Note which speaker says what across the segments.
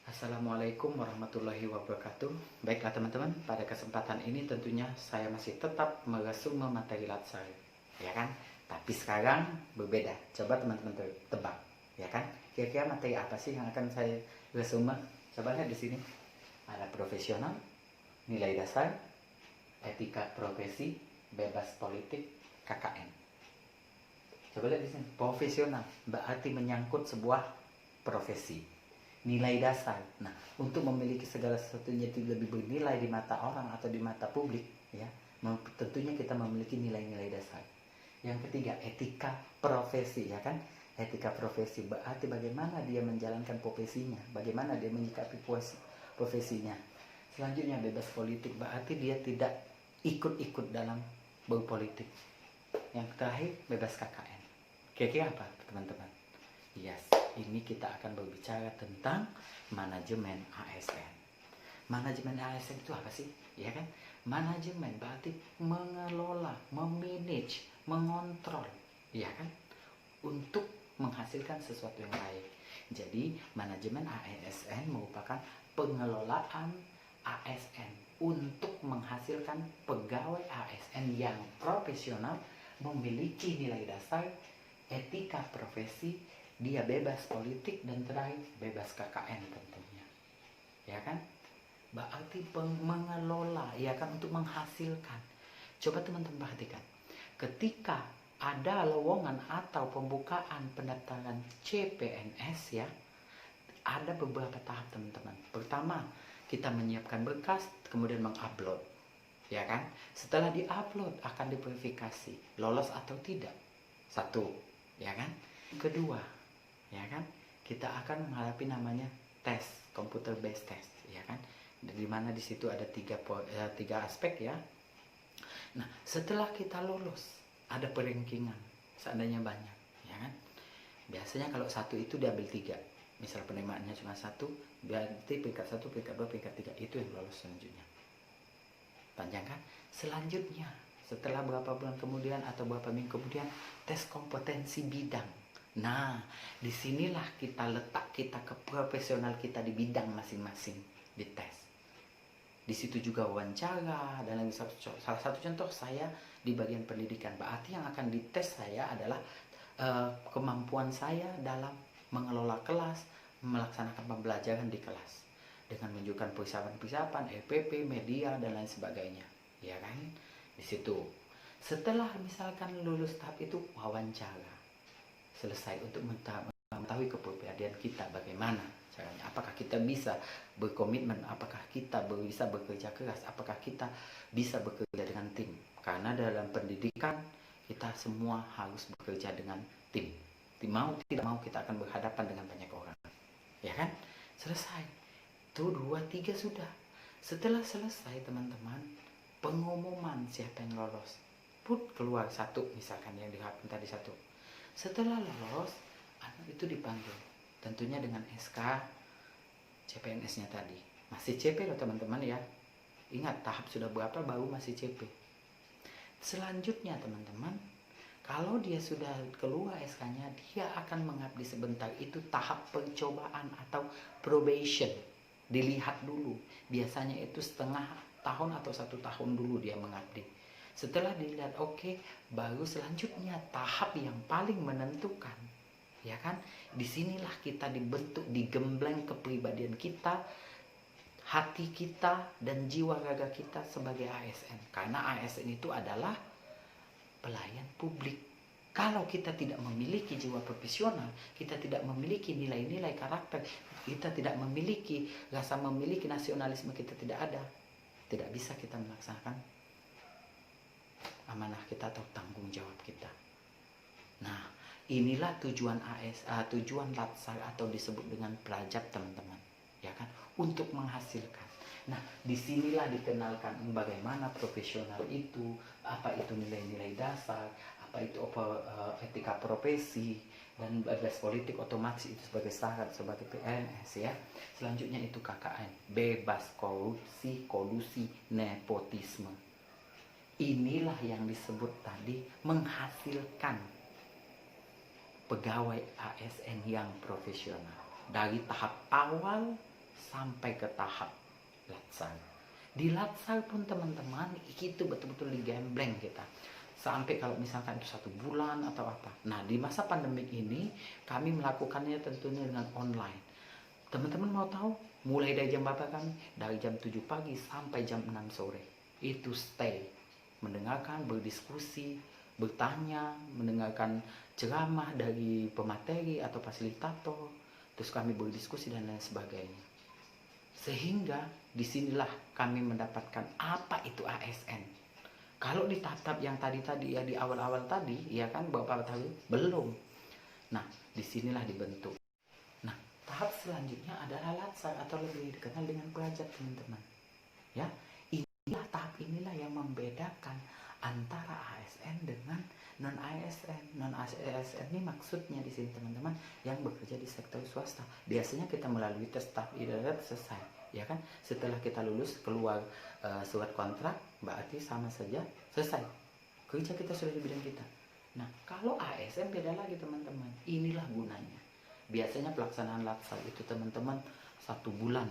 Speaker 1: Assalamualaikum warahmatullahi wabarakatuh. Baiklah teman-teman, pada kesempatan ini tentunya saya masih tetap meresume materi latsar, ya kan? Tapi sekarang berbeda. Coba teman-teman tebak, ya kan? Kira-kira materi apa sih yang akan saya resume? Coba lihat di sini. Ada profesional, nilai dasar, etika profesi, bebas politik, KKN. Coba lihat di sini. Profesional berarti menyangkut sebuah profesi. Nilai dasar. Nah, untuk memiliki segala sesuatunya itu lebih bernilai di mata orang atau di mata publik, ya, tentunya kita memiliki nilai-nilai dasar. Yang ketiga, etika profesi, ya kan? Etika profesi berarti bagaimana dia menjalankan profesinya, bagaimana dia menyikapi profesinya. Selanjutnya, bebas politik berarti dia tidak ikut-ikut dalam berpolitik. Yang terakhir, bebas KKN. Kira-kira apa, teman-teman? Yes, ini kita akan berbicara tentang manajemen ASN. Manajemen ASN itu apa sih? Ya kan? Manajemen berarti mengelola, memanage, mengontrol, ya kan? Untuk menghasilkan sesuatu yang baik. Jadi, manajemen ASN merupakan pengelolaan ASN untuk menghasilkan pegawai ASN yang profesional, memiliki nilai dasar, etika profesi, dia bebas politik, dan terakhir bebas KKN tentunya, ya kan? Berarti mengelola, ya kan, untuk menghasilkan. Coba teman-teman perhatikan, ketika ada lowongan atau pembukaan pendaftaran CPNS, ya, ada beberapa tahap teman-teman. Pertama, kita menyiapkan berkas, kemudian mengupload, ya kan? Setelah diupload akan diverifikasi lolos atau tidak. Satu, ya kan? Kedua, ya kan, kita akan menghadapi namanya tes, computer based test, ya kan, di mana di situ ada tiga aspek, ya. Nah, setelah kita lolos ada perankingan, seandainya banyak, ya kan. Biasanya kalau satu itu diambil tiga, misal penerimaannya cuma satu, berarti peringkat satu, peringkat dua, peringkat tiga itu yang lolos selanjutnya. Panjang kan? Selanjutnya, setelah berapa bulan kemudian atau berapa minggu kemudian, tes kompetensi bidang. Nah, disinilah kita letak kita keprofesional kita di bidang masing-masing di tes. Di situ juga wawancara dan lain. Salah satu contoh saya di bagian pendidikan, berarti yang akan dites saya adalah kemampuan saya dalam mengelola kelas, melaksanakan pembelajaran di kelas dengan menunjukkan persiapan, EPP, media dan lain sebagainya, ya kan? Di situ. Setelah misalkan lulus tahap itu, wawancara selesai untuk mengetahui kepribadian kita bagaimana caranya, apakah kita bisa berkomitmen, apakah kita bisa bekerja keras, apakah kita bisa bekerja dengan tim, karena dalam pendidikan kita semua harus bekerja dengan tim. Mau tidak mau kita akan berhadapan dengan banyak orang, ya kan? Selesai itu 2, 3 sudah. Setelah selesai teman-teman, pengumuman siapa yang lolos, keluar satu, misalkan yang diharapkan tadi satu. Setelah lolos, anak itu dipanggil, tentunya dengan SK CPNS-nya tadi. Masih CP loh teman-teman, ya. Ingat, tahap sudah berapa baru masih CP. Selanjutnya teman-teman, kalau dia sudah keluar SK-nya, dia akan mengabdi sebentar. Itu tahap percobaan atau probation. Dilihat dulu, biasanya itu setengah tahun atau 1 tahun dulu dia mengabdi. Setelah dilihat oke, baru selanjutnya tahap yang paling menentukan, ya kan? Disinilah kita dibentuk, digembleng kepribadian kita, hati kita, dan jiwa raga kita sebagai ASN. Karena ASN itu adalah pelayan publik. Kalau kita tidak memiliki jiwa profesional, kita tidak memiliki nilai-nilai karakter, kita tidak memiliki rasa memiliki nasionalisme, kita tidak ada, tidak bisa kita melaksanakan amanah kita atau tanggung jawab kita. Nah, inilah tujuan tujuan latsar atau disebut dengan prajab teman-teman, ya kan, untuk menghasilkan. Nah, disinilah dikenalkan bagaimana profesional itu, apa itu nilai-nilai dasar, apa itu etika profesi, dan bebas politik otomatis itu sebagai syarat sebagai PNS, ya. Selanjutnya itu KKN, bebas korupsi, kolusi, nepotisme. Inilah yang disebut tadi menghasilkan pegawai ASN yang profesional dari tahap awal sampai ke tahap latsar. Di latsar pun teman-teman itu betul-betul digembleng kita. Sampai kalau misalkan itu 1 bulan atau apa. Nah, di masa pandemik ini kami melakukannya tentunya dengan online. Teman-teman mau tahu mulai dari jam berapa kami? Dari jam 7 pagi sampai jam 6 sore. Itu stay, mendengarkan, berdiskusi, bertanya, mendengarkan ceramah dari pemateri atau fasilitator, terus kami berdiskusi dan lain sebagainya. Sehingga disinilah kami mendapatkan apa itu ASN. Kalau di tahap yang tadi ya di awal-awal tadi, ya kan Bapak tahu belum. Nah, disinilah dibentuk. Nah, tahap selanjutnya adalah latsar atau lebih dikenal dengan belajar, teman-teman. Ya, inilah yang membedakan antara ASN dengan non ASN. Non ASN ini maksudnya di sini teman-teman yang bekerja di sektor swasta. Biasanya kita melalui tes tahap ibarat selesai. Ya kan, setelah kita lulus keluar surat kontrak, berarti sama saja selesai kerja kita sudah di bidang kita. Nah, kalau ASN beda lagi teman-teman. Inilah gunanya. Biasanya pelaksanaan latsar itu teman-teman 1 bulan,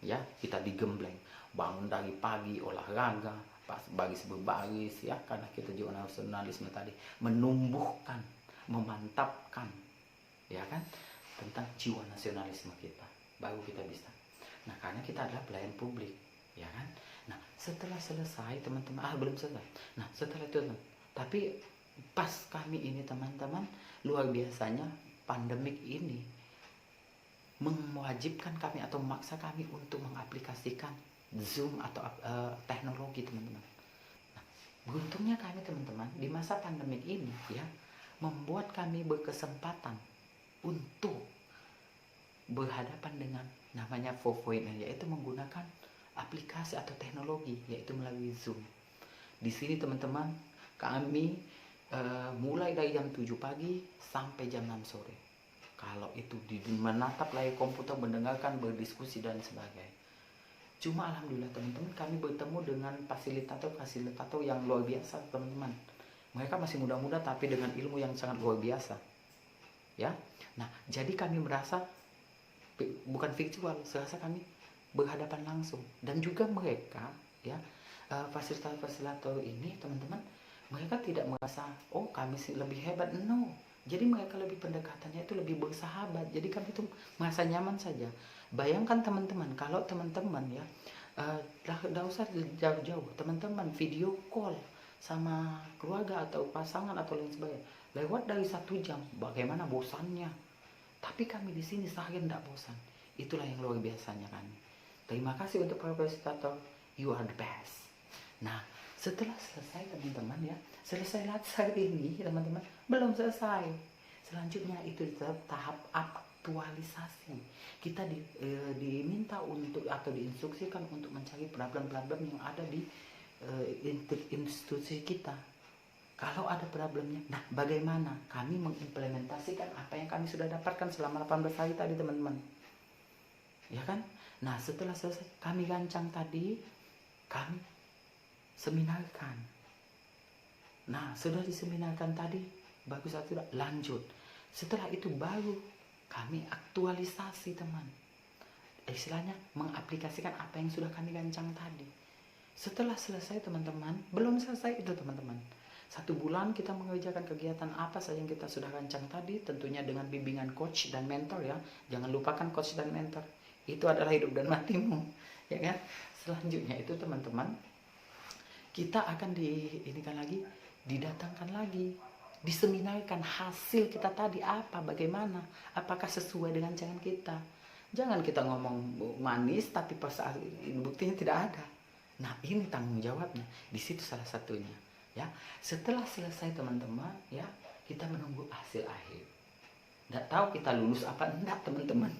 Speaker 1: ya kita digembleng, bangun dari pagi olahraga, pas baris ya, karena kita jurnalisme tadi menumbuhkan, memantapkan, ya kan, tentang jiwa nasionalisme kita, baru kita bisa. Nah, karena kita adalah pelayan publik, ya kan. Nah, setelah selesai teman-teman, belum selesai. Nah, setelah itu, tapi pas kami ini teman-teman, luar biasanya pandemik ini mewajibkan kami atau memaksa kami untuk mengaplikasikan Zoom atau teknologi teman-teman. Nah, beruntungnya kami teman-teman di masa pandemik ini ya membuat kami berkesempatan untuk berhadapan dengan namanya 4.0, yaitu menggunakan aplikasi atau teknologi, yaitu melalui Zoom. Di sini teman-teman kami mulai dari jam 7 pagi sampai jam 6 sore. Kalau itu menatap layar komputer, mendengarkan, berdiskusi dan sebagainya. Cuma alhamdulillah teman-teman kami bertemu dengan fasilitator yang luar biasa teman-teman. Mereka masih muda-muda tapi dengan ilmu yang sangat luar biasa. Ya. Nah, jadi kami merasa bukan virtual, serasa kami berhadapan langsung. Dan juga mereka ya fasilitator ini teman-teman, mereka tidak merasa oh kami sih lebih hebat, no. Jadi mereka lebih pendekatannya itu lebih bersahabat. Jadi kami itu merasa nyaman saja. Bayangkan teman-teman, kalau teman-teman ya tidak usah jauh-jauh, teman-teman video call sama keluarga atau pasangan atau lain sebagainya, lewat dari 1 jam, bagaimana bosannya. Tapi kami di sini seharian tidak bosan. Itulah yang luar biasanya kami. Terima kasih untuk para fasilitator, you are the best. Nah, setelah selesai teman-teman ya, selesai latsar ini teman-teman, belum selesai. Selanjutnya itu tahap aktualisasi. Kita diminta untuk atau diinstruksikan untuk mencari problem-problem yang ada di institusi kita. Kalau ada problemnya, nah bagaimana kami mengimplementasikan apa yang kami sudah dapatkan selama 18 hari tadi teman-teman. Ya kan? Nah, setelah selesai kami rancang tadi, kami seminarkan. Nah, sudah diseminarkan tadi, bagus atau tidak? Lanjut. Setelah itu baru kami aktualisasi teman. Istilahnya mengaplikasikan apa yang sudah kami rancang tadi. Setelah selesai teman-teman, belum selesai itu teman-teman. 1 bulan kita mengerjakan kegiatan apa saja yang kita sudah rancang tadi, tentunya dengan bimbingan coach dan mentor ya. Jangan lupakan coach dan mentor. Itu adalah hidup dan matimu, ya kan? Selanjutnya itu teman-teman, kita akan didatangkan lagi, diseminarkan hasil kita tadi apa, bagaimana, apakah sesuai dengan jangan kita. Jangan kita ngomong manis tapi pas buktinya tidak ada. Nah, ini tanggung jawabnya. Di situ salah satunya. Ya, setelah selesai teman-teman, ya kita menunggu hasil akhir. Nggak tahu kita lulus apa enggak teman-teman.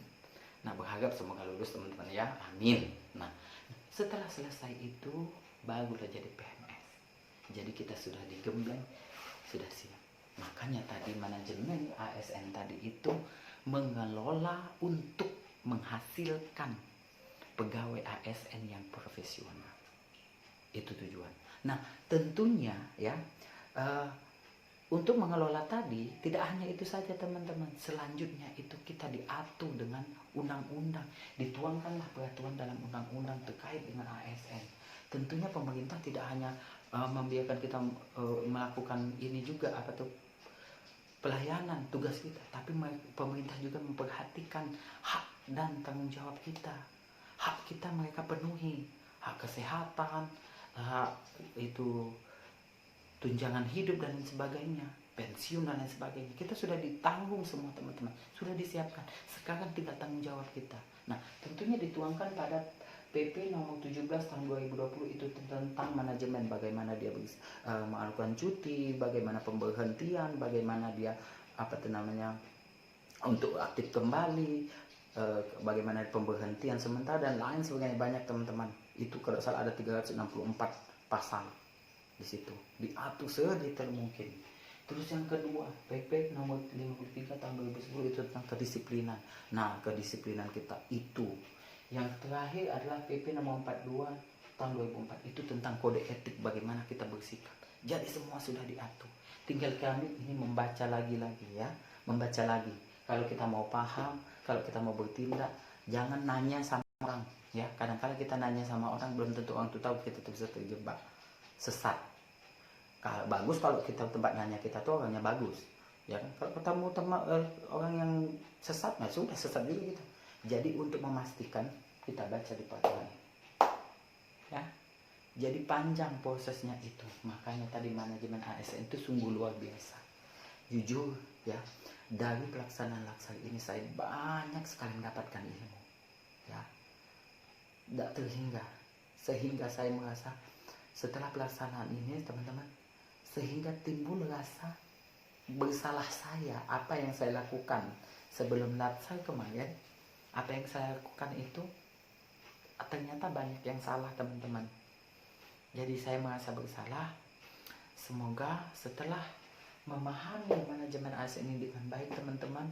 Speaker 1: Nah, berharap semoga lulus teman-teman ya, amin. Nah, setelah selesai itu barulah jadi PNS. Jadi kita sudah digembleng, sudah siap. Makanya tadi manajemen ASN tadi itu mengelola untuk menghasilkan pegawai ASN yang profesional. Itu tujuan. Nah, tentunya ya untuk mengelola tadi, tidak hanya itu saja teman-teman. Selanjutnya itu kita diatur dengan undang-undang. Dituangkanlah peraturan dalam undang-undang terkait dengan ASN. Tentunya pemerintah tidak hanya membiarkan kita melakukan ini juga, pelayanan tugas kita, tapi pemerintah juga memperhatikan hak dan tanggung jawab kita. Hak kita mereka penuhi, hak kesehatan, hak itu tunjangan hidup dan lain sebagainya, pensiun dan lain sebagainya. Kita sudah ditanggung semua teman-teman, sudah disiapkan. Sekarang tinggal tanggung jawab kita. Nah, tentunya dituangkan pada PP nomor 17 tahun 2020 itu tentang manajemen, bagaimana dia melakukan cuti, bagaimana pemberhentian, bagaimana dia untuk aktif kembali, bagaimana pemberhentian sementara dan lain sebagainya. Banyak teman-teman. Itu kalau salah ada 364 pasal di situ, diatur sedetail mungkin. Terus yang kedua, PP nomor 53 tahun 2010 itu tentang kedisiplinan. Nah, kedisiplinan kita itu. Yang terakhir adalah PP nomor 42 tahun 2004 itu tentang kode etik, bagaimana kita bersikap. Jadi semua sudah diatur. Tinggal kami ini membaca lagi ya, membaca lagi. Kalau kita mau paham, kalau kita mau bertindak, jangan nanya sama orang ya. Kadang-kadang kita nanya sama orang belum tentu orang itu tahu, kita bisa terjebak sesat. Bagus kalau kita tempat nanya kita tuh orangnya bagus ya kan. Kalau ketemu orang yang sesat, nah sudah sesat juga kita. Jadi untuk memastikan kita baca di peraturan ya. Jadi panjang prosesnya itu. Makanya tadi manajemen ASN itu sungguh luar biasa. Jujur ya, dari pelaksanaan laksana ini saya banyak sekali mendapatkan ilmu ya, tidak terhingga. Sehingga saya merasa setelah pelaksanaan ini teman-teman, sehingga timbul rasa bersalah saya. Apa yang saya lakukan sebelum laksana kemarin, apa yang saya lakukan itu ternyata banyak yang salah teman-teman. Jadi saya merasa bersalah. Semoga setelah memahami manajemen ASN ini dengan baik teman-teman,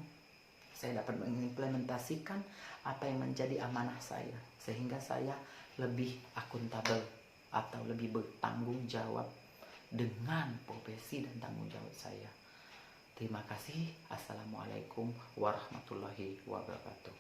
Speaker 1: saya dapat mengimplementasikan apa yang menjadi amanah saya, sehingga saya lebih akuntabel atau lebih bertanggung jawab dengan profesi dan tanggung jawab saya. Terima kasih. Assalamualaikum warahmatullahi wabarakatuh.